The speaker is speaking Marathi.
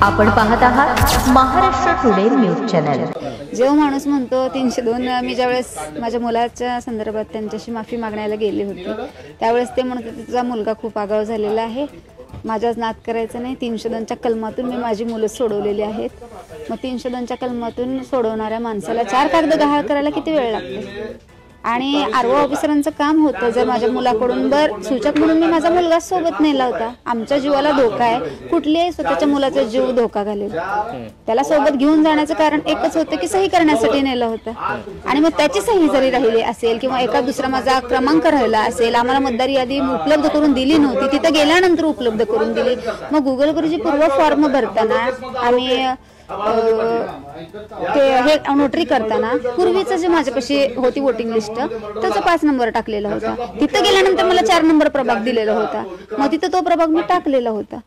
आपण पाहत आहात महाराष्ट्र टुडे न्यूज चॅनल। जेव्हा माणूस म्हणतो 302, मी ज्यावेळेस माझ्या मुलाच्या संदर्भात त्यांच्याशी माफी मागण्याला गेले होते त्यावेळेस ते म्हणत होते तुझा मुलगा खूप आगाऊ झालेला आहे, माझ्याच नाद करायचं नाही। 302च्या कलमातून मी माझी मुलं सोडवलेली आहेत। मग 302च्या कलमातून सोडवणाऱ्या माणसाला 4 कागद गहाळ करायला किती वेळ लागतो? आणि आरओ ऑफिसरांचं काम होतं जर माझ्या मुलाकडून सूचक म्हणून मी माझा मुलगा सोबत नेला होता, आमच्या जीवाला धोका आहे, कुठल्याही स्वतःच्या मुलाचा जीव धोका घालेल, त्याला सोबत घेऊन जाण्याचं कारण एकच होतं की सही करण्यासाठी नेलं होतं। आणि मग त्याची सही जरी राहिली असेल किंवा एका दुसरा माझा क्रमांक राहिला असेल, आम्हाला मतदार यादी उपलब्ध करून दिली नव्हती, तिथं गेल्यानंतर उपलब्ध करून दिली। मग गुगलवर जी पूर्व फॉर्म भरताना आम्ही हे नोटरी करताना पूर्वीचं जे माझ्यापाशी होती वोटिंग लिस्ट त्याचा 5 नंबर टाकलेला होता, तिथं गेल्यानंतर मला 4 नंबर प्रभाग दिलेला होता, मग तिथं तो प्रभाग मी टाकलेला होता।